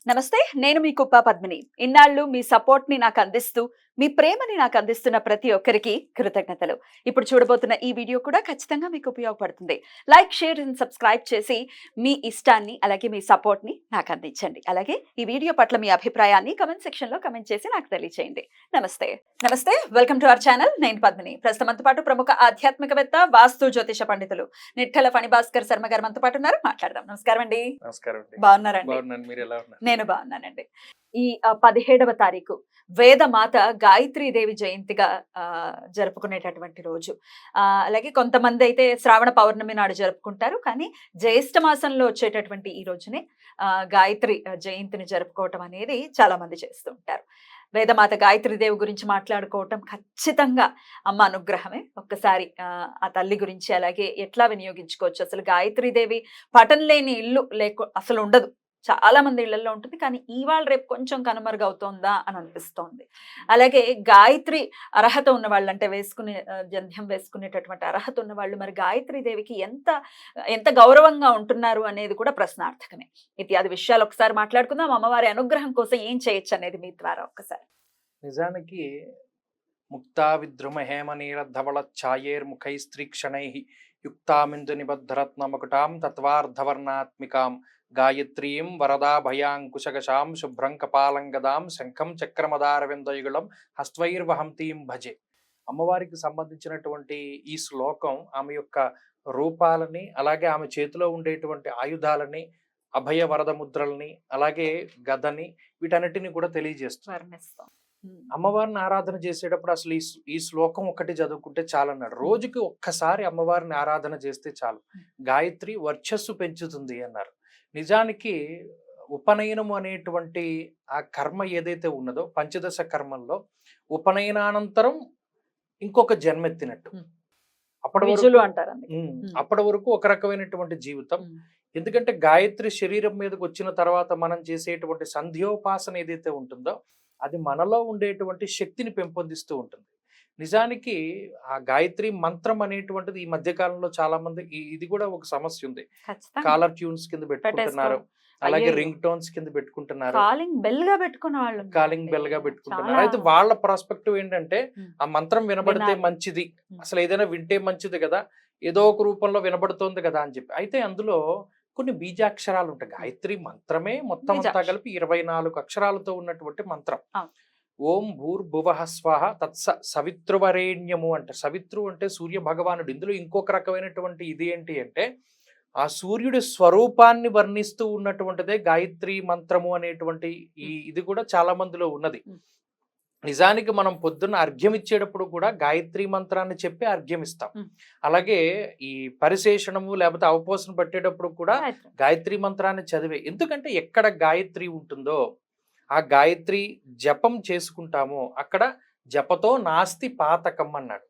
నమస్తే. నేను మీ కుప్ప పద్మిని. ఇన్నాళ్ళు మీ సపోర్ట్‌ని నాకందిస్తూ, మీ ప్రేమని నాకందిస్తున్న ప్రతి ఒక్కరికి కృతజ్ఞతలు. ఇప్పుడు చూడబోతున్న ఈ వీడియో కూడా ఖచ్చితంగా మీకు ఉపయోగపడుతుంది. లైక్, షేర్ అండ్ సబ్స్క్రైబ్ చేసి మీ ఇష్టాన్ని అలాగే మీ సపోర్ట్‌ని నాకందించండి. అలాగే ఈ వీడియో పట్ల మీ అభిప్రాయాన్ని కామెంట్ సెక్షన్‌లో కామెంట్ చేసి నాకు తెలియజేయండి. నమస్తే. నమస్తే. Welcome to our channel. నేను పద్మిని. ప్రస్తుతం మనతో పాటు ప్రముఖ ఆధ్యాత్మికవేత్త, వాస్తు జ్యోతిష పండితులు నిట్కల ఫణిభాస్కర్ శర్మ గారు మనతో పాటు ఉన్నారు. మాట్లాడదాం. నమస్కారం అండి. నమస్కారం అండి. బాగున్నారండి? బాగున్నాను. మీరు ఎలా ఉన్నారు? నేను బాగున్నానండి. ఈ 17వ తారీఖు వేదమాత గాయత్రీదేవి జయంతిగా జరుపుకునేటటువంటి రోజు. అలాగే కొంతమంది అయితే శ్రావణ పౌర్ణమి నాడు జరుపుకుంటారు. కానీ జ్యేష్ఠ మాసంలో వచ్చేటటువంటి ఈ రోజునే గాయత్రి జయంతిని జరుపుకోవటం అనేది చాలా మంది చేస్తూ ఉంటారు. వేదమాత గాయత్రీదేవి గురించి మాట్లాడుకోవటం ఖచ్చితంగా అమ్మ అనుగ్రహమే. ఒక్కసారి ఆ తల్లి గురించి అలాగే ఎట్లా వినియోగించుకోవచ్చు, అసలు గాయత్రీదేవి పఠం లేని ఇల్లు అసలు ఉండదు. చాలా మంది ఇళ్లలో ఉంటుంది. కానీ ఇవాళ రేపు కొంచెం కనుమరుగవుతోందా అని అనిపిస్తోంది. అలాగే గాయత్రి అర్హత ఉన్న వాళ్ళు, అంటే వేసుకునే జంధ్యం వేసుకునేటటువంటి అర్హత ఉన్న వాళ్ళు మరి గాయత్రీ దేవికి ఎంత ఎంత గౌరవంగా ఉంటున్నారు అనేది కూడా ప్రశ్నార్థకమే. ఇత్యాది విషయాలు ఒకసారి మాట్లాడుకుందాం. అమ్మవారి అనుగ్రహం కోసం ఏం చేయొచ్చు అనేది మీ ద్వారా ఒక్కసారి. నిజానికి ముక్తా విద్రుమ హేమనీల ధవళ ఛాయేర్ముఖై స్త్రీక్షణై యుక్తామిందు నిబద్ధరత్న మకుటాం తత్వార్ధవర్ణాత్మికాం గాయత్రీం వరదాభయాంకుశగశాం శుభ్రం కపాలంగదాం శంఖం చక్రమదారవిందయుగుళం హస్త్వైర్వహంతీం భజే. అమ్మవారికి సంబంధించినటువంటి ఈ శ్లోకం ఆమె యొక్క రూపాలని, అలాగే ఆమె చేతిలో ఉండేటువంటి ఆయుధాలని, అభయ వరద ముద్రల్ని, అలాగే గదని, వీటన్నిటిని కూడా తెలియజేస్తుంది. అమ్మవారిని ఆరాధన చేసేటప్పుడు అసలు ఈ శ్లోకం ఒకటి చదువుకుంటే చాలన్నాడు. రోజుకి ఒక్కసారి అమ్మవారిని ఆరాధన చేస్తే చాలు, గాయత్రి వర్చస్సు పెంచుతుంది అన్నారు. నిజానికి ఉపనయనము అనేటువంటి ఆ కర్మ ఏదైతే ఉన్నదో, పంచదశ కర్మల్లో ఉపనయనానంతరం ఇంకొక జన్మెత్తినట్టు. అప్పటి వరకు ఒక రకమైనటువంటి జీవితం. ఎందుకంటే గాయత్రి శరీరం మీదకి వచ్చిన తర్వాత మనం చేసేటువంటి సంధ్యోపాసన ఏదైతే ఉంటుందో అది మనలో ఉండేటువంటి శక్తిని పెంపొందిస్తూ ఉంటుంది. నిజానికి ఆ గాయత్రి మంత్రం అనేటువంటిది ఈ మధ్య కాలంలో చాలా మంది ఇది కూడా ఒక సమస్య ఉంది. కాలర్ ట్యూన్స్ కింద పెట్టుకుంటున్నారు, అలాగే రింగ్ టోన్స్ కింద పెట్టుకుంటున్నారు, కాలింగ్ బెల్ గా పెట్టుకుంటున్నారు. అయితే వాళ్ళ పర్స్పెక్టివ్ ఏంటంటే ఆ మంత్రం వినబడితే మంచిది, అసలు ఏదైనా వింటే మంచిది కదా, ఏదో ఒక రూపంలో వినబడుతోంది కదా అని చెప్పి. అయితే అందులో కొన్ని బీజాక్షరాలు ఉంటాయి. గాయత్రి మంత్రమే మొత్తం అంతా కలిపి 24 అక్షరాలతో ఉన్నటువంటి మంత్రం. ఓం భూర్భువః స్వః తత్స సవితృవరేణ్యము అంట. సవితృ అంటే సూర్య భగవానుడు. ఇందులో ఇంకొక రకమైనటువంటి ఇది ఏంటి అంటే ఆ సూర్యుడి స్వరూపాన్ని వర్ణిస్తూ ఉన్నటువంటిదే గాయత్రి మంత్రము అనేటువంటి ఇది కూడా చాలా మందిలో ఉన్నది. నిజానికి మనం పొద్దున్న అర్ఘ్యం ఇచ్చేటప్పుడు కూడా గాయత్రి మంత్రాన్ని చెప్పి అర్ఘ్యం ఇస్తాం. అలాగే ఈ పరిశేషణము లేకపోతే అవపోసన పట్టేటప్పుడు కూడా గాయత్రి మంత్రాన్ని చదివే. ఎందుకంటే ఎక్కడ గాయత్రి ఉంటుందో ఆ గాయత్రి జపం చేసుకుంటామో అక్కడ జపతో నాస్తి పాతకం అన్నాడు.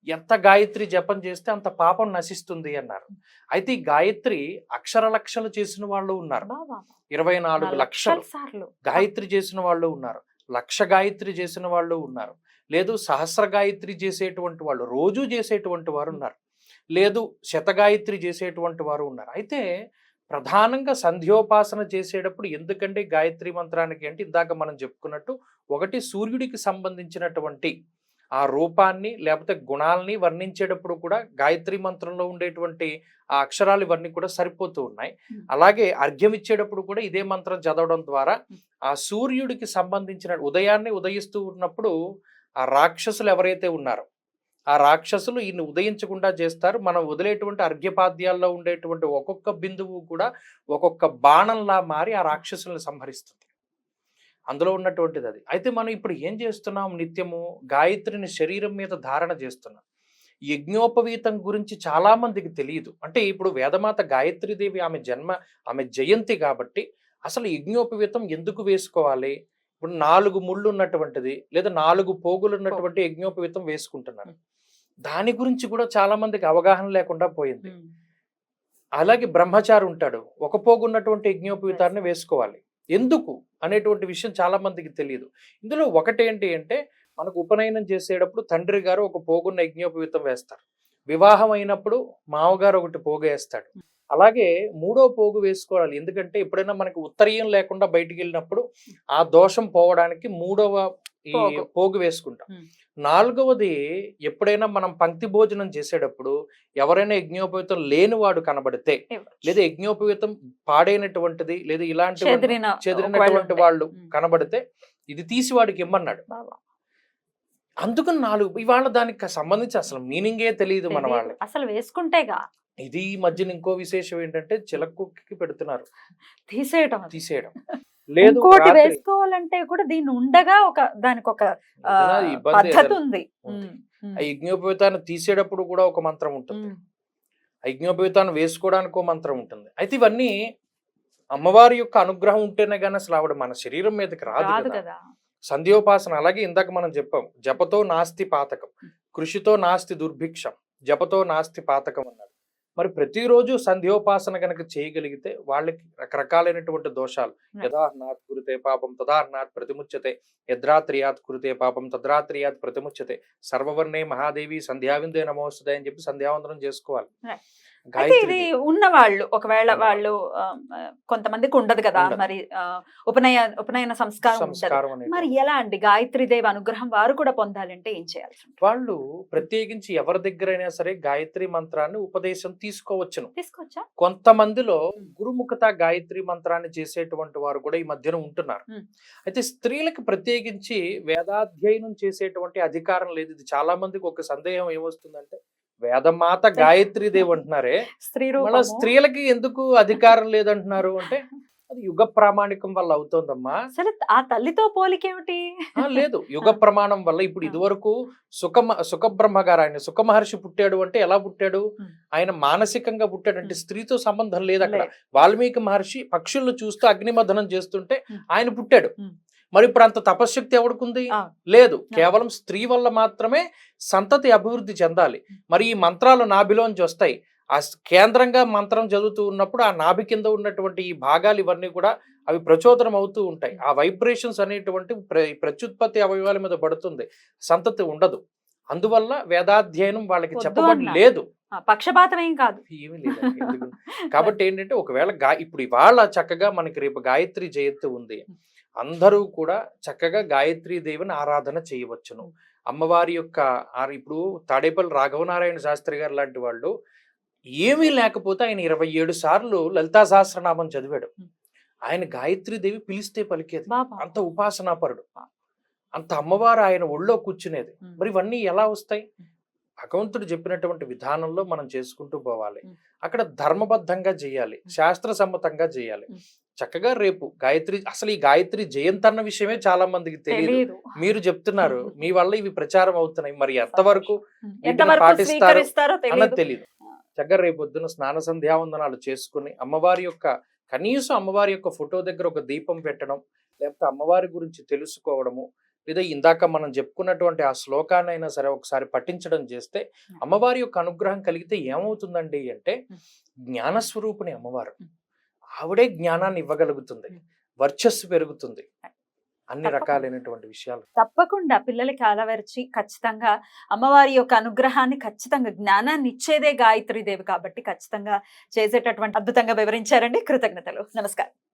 ఎంత గాయత్రి జపం చేస్తే అంత పాపం నశిస్తుంది అన్నారు. అయితే ఈ గాయత్రి అక్షర లక్షలు చేసిన వాళ్ళు ఉన్నారు, 24 లక్షలు గాయత్రి చేసిన వాళ్ళు ఉన్నారు, 1,00,000 గాయత్రి చేసిన వాళ్ళు ఉన్నారు, లేదు సహస్ర గాయత్రి చేసేటువంటి వాళ్ళు, రోజు చేసేటువంటి వారు ఉన్నారు, లేదు శతగాయత్రి చేసేటువంటి వారు ఉన్నారు. అయితే ప్రధానంగా సంధ్యోపాసన చేసేటప్పుడు ఎందుకంటే గాయత్రి మంత్రానికి అంటే ఇందాక మనం చెప్పుకున్నట్టు ఒకటి సూర్యుడికి సంబంధించినటువంటి ఆ రూపాన్ని లేకపోతే గుణాలని వర్ణించేటప్పుడు కూడా గాయత్రి మంత్రంలో ఉండేటువంటి ఆ అక్షరాలు ఇవన్నీ కూడా సరిపోతూ ఉన్నాయి. అలాగే అర్ఘ్యం ఇచ్చేటప్పుడు కూడా ఇదే మంత్రం చదవడం ద్వారా ఆ సూర్యుడికి సంబంధించిన ఉదయాన్నే ఉదయిస్తూ ఉన్నప్పుడు ఆ రాక్షసులు ఎవరైతే ఉన్నారో ఆ రాక్షసులు ఈయన్ని ఉదయించకుండా చేస్తారు. మనం వదిలేటువంటి అర్ఘ్యపాద్యాల్లో ఉండేటువంటి ఒక్కొక్క బిందువు కూడా ఒక్కొక్క బాణంలా మారి ఆ రాక్షసులను సంహరిస్తుంది. అందులో ఉన్నటువంటిది అది. అయితే మనం ఇప్పుడు ఏం చేస్తున్నాం, నిత్యము గాయత్రిని శరీరం మీద ధారణ చేస్తున్నాం. యజ్ఞోపవీతం గురించి చాలా మందికి తెలియదు. అంటే ఇప్పుడు వేదమాత గాయత్రీదేవి ఆమె జయంతి కాబట్టి అసలు యజ్ఞోపవీతం ఎందుకు వేసుకోవాలి? ఇప్పుడు 4 ముళ్ళు ఉన్నటువంటిది లేదా 4 పోగులు ఉన్నటువంటి యజ్ఞోపవీతం వేసుకుంటున్నారు. దాని గురించి కూడా చాలా మందికి అవగాహన లేకుండా పోయింది. అలాగే బ్రహ్మచారి ఉంటాడు, ఒక పోగు ఉన్నటువంటి యజ్ఞోపవీతాన్ని వేసుకోవాలి ఎందుకు అనేటువంటి విషయం చాలా మందికి తెలియదు. ఇందులో ఒకటేంటి అంటే మనకు ఉపనయనం చేసేటప్పుడు తండ్రి గారు ఒక పోగున్న యజ్ఞోపవీతం వేస్తారు, వివాహం అయినప్పుడు మామగారు ఒకటి పోగు వేస్తాడు, అలాగే మూడో పోగు వేసుకోవాలి. ఎందుకంటే ఎప్పుడైనా మనకి ఉత్తరీయం లేకుండా బయటికి వెళ్ళినప్పుడు ఆ దోషం పోవడానికి మూడవ ఈ పోగు. పోగు వేసుకుంటాం. ఉమ్. నాలుగవది, ఎప్పుడైనా మనం పంక్తి భోజనం చేసేటప్పుడు ఎవరైనా యజ్ఞోపవీతం లేనివాడు కనబడితే, ఇవ్వచ్చు. లేదా యజ్ఞోపవీతం పాడైనటువంటిది లేదా ఇలాంటి చెదిరిన చెదిరినటువంటి ఒకవేళ వాళ్ళు ఉంటే. కనబడితే ఇది తీసి వాడికి ఇమ్మన్నాడు. బాబా. అందుకని 4 ఇవాళ దానికి సంబంధించి అసలు మీనింగే తెలియదు మన తెలీదు. వాళ్ళకి. అసలు వేసుకుంటేగా ఇది ఈ మధ్యన ఇంకో విశేషం ఏంటంటే చిలకుకి పెడుతున్నారు తీసేయటం అది. తీసేయడం. లేదు ఇంకోటి రాత్రి వేసుకోవాలంటే కూడా దీన్ని ఉండగా దానికి ఒక ఏదైనా ఇబ్బంది పద్ధతి ఏదైనా ఉంది. ఉంది. ఉమ్. ఆ యజ్ఞోపవీతాన్ని తీసేటప్పుడు కూడా ఒక మంత్రం ఉంటుంది. ఉమ్. ఆ యజ్ఞోపవీతాన్ని వేసుకోవడానికి ఒక మంత్రం ఉంటుంది. అయితే ఇవన్నీ అమ్మవారి యొక్క అనుగ్రహం ఉంటేనే కానీ అసలు ఆవిడ మన శరీరం మీదకి రాదు రాదు కదా. కదా. సంధ్యోపాసన అలాగే ఇందాక మనం చెప్పాం, జపతో నాస్తి పాతకం, కృషితో నాస్తి దుర్భిక్షం, జపతో నాస్తి పాతకం అన్నారు. మరి ప్రతిరోజు సంధ్యోపాసన గనక చేయగలిగితే వాళ్ళకి రకరకాలైనటువంటి దోషాలు, యథాహ్నాత్ కురుతే పాపం తదాహ్నాత్ ప్రతిముచ్యతే, యద్రాత్రియాత్ కురుతే పాపం తద్రాత్రియాత్ ప్రతిముచ్యతే, సర్వవర్ణే మహాదేవి సంధ్యావిందే నమోస్తుతే అని చెప్పి సంధ్యావందనం చేసుకోవాలి. అయితే గాయత్రి ఇది దేవి. ఉన్నవాళ్ళు ఒకవేళ ఉన్నవాళ్ళు. వాళ్ళు కొంతమందికి ఉండదు కదా, ఉండదు. మరి ఉపనయన సంస్కారం ఉండదు. సంస్కారం అనేది మరి ఎలా అండి గాయత్రీదేవి అనుగ్రహం వారు కూడా పొందాలంటే ఏం చేయాల్సి ఉంటుంది? వాళ్ళు ప్రత్యేకించి ఎవరి దగ్గరైనా సరే గాయత్రి మంత్రాన్ని ఉపదేశం తీసుకోవచ్చును. తీసుకోవచ్చా? కొంతమందిలో గురుముఖత గాయత్రి మంత్రాన్ని చేసేటువంటి వారు కూడా ఈ మధ్యన ఉంటున్నారు. ఉమ్. అయితే స్త్రీలకు ప్రత్యేకించి వేదాధ్యయనం చేసేటువంటి అధికారం లేదు. ఇది చాలా మందికి ఒక సందేహం ఏమొస్తుందంటే, వేదమాత గాయత్రి దేవి అంటున్నారే, స్త్రీ మళ్ళీ రూపము. స్త్రీలకి ఎందుకు అధికారం లేదంటున్నారు అంటే, అది యుగ ప్రామాణికం వల్ల అవుతోందమ్మా. అసలు ఆ తల్లితో పోలికేమిటి? లేదు, యుగ ప్రమాణం వల్ల. ఇప్పుడు ఇదివరకు సుఖబ్రహ్మ గారు, ఆయన సుఖ మహర్షి పుట్టాడు అంటే ఎలా పుట్టాడు? ఆయన మానసికంగా పుట్టాడంటే స్త్రీతో సంబంధం లేదు అక్కడ. లేదు. వాల్మీకి మహర్షి పక్షులను చూస్తూ అగ్నిమథనం చేస్తుంటే ఆయన పుట్టాడు. ఉమ్. మరి ఇప్పుడు అంత తపశక్తి ఎవడుకుంది? ఆ. లేదు. కేవలం స్త్రీ వల్ల మాత్రమే సంతతి అభివృద్ధి చెందాలి. మరి ఈ మంత్రాలు నాభిలోంచి వస్తాయి. ఆ కేంద్రంగా మంత్రం చదువుతూ ఉన్నప్పుడు ఆ నాభి కింద ఉన్నటువంటి ఈ భాగాలు ఇవన్నీ కూడా అవి ప్రచోదనం అవుతూ ఉంటాయి. ఆ వైబ్రేషన్స్ అనేటువంటి ప్రత్యుత్పత్తి అవయవాల మీద పడుతుంది, సంతతి ఉండదు. అందువల్ల వేదాధ్యయనం వాళ్ళకి వద్దు చెప్పబడి అన్నారు. లేదు. పక్షపాతం ఏం కాదు. ఏమీ లేదు. కాబట్టి ఏంటంటే, ఒకవేళ ఇప్పుడు ఇవాళ చక్కగా మనకి రేపు గాయత్రి జయంతి ఉంది, అందరూ కూడా చక్కగా గాయత్రీ దేవిని ఆరాధన చేయవచ్చును. అమ్మవారి యొక్క ఇప్పుడు తాడేపల్లి రాఘవనారాయణ శాస్త్రి గారు లాంటి వాళ్ళు ఏమీ లేకపోతే ఆయన 27 సార్లు లలితా సహస్రనామం చదివాడు. ఆయన గాయత్రీ దేవి పిలిస్తే పలికేది. బాబా. అంత ఉపాసనాపరుడు, అంత అమ్మవారు ఆయన ఒళ్ళో కూర్చునేది. మరి ఇవన్నీ ఎలా వస్తాయి? భగవంతుడు చెప్పినటువంటి విధానంలో మనం చేసుకుంటూ పోవాలి. అక్కడ ధర్మబద్ధంగా చేయాలి, శాస్త్ర సమ్మతంగా చేయాలి. చక్కగా రేపు గాయత్రి, అసలు ఈ గాయత్రి జయంతి అన్న విషయమే చాలా మందికి తెలియదు. తెలీదు. మీరు చెప్తున్నారు, మీ వల్ల ఇవి ప్రచారం అవుతున్నాయి. మరి ఎంతవరకు వీటిని ఎంతవరకు పాటిస్తారు స్వీకరిస్తారో అన్నది తెలియదు. తెలియదు. చక్కగా రేపు పొద్దున స్నాన సంధ్యావందనాలు చేసుకుని అమ్మవారి యొక్క, కనీసం అమ్మవారి యొక్క ఫోటో దగ్గర ఒక దీపం పెట్టడం, లేకపోతే అమ్మవారి గురించి తెలుసుకోవడము, లేదా ఇందాక మనం చెప్పుకున్నటువంటి ఆ శ్లోకాన్ని అయినా సరే ఒకసారి పఠించడం చేస్తే అమ్మవారి యొక్క అనుగ్రహం కలిగితే ఏమవుతుందండి అంటే, జ్ఞానస్వరూపిణి అమ్మవారు. ఆవిడే జ్ఞానాన్ని ఇవ్వగలుగుతుంది, వర్చస్సు పెరుగుతుంది, అన్ని రకాలైనటువంటి విషయాలు. తప్పకుండా పిల్లలకి అలవర్చి ఖచ్చితంగా అమ్మవారి యొక్క అనుగ్రహాన్ని, ఖచ్చితంగా జ్ఞానాన్ని ఇచ్చేదే గాయత్రీ దేవి కాబట్టి ఖచ్చితంగా చేసేటటువంటి అద్భుతంగా వివరించారండి. కృతజ్ఞతలు. నమస్కారం.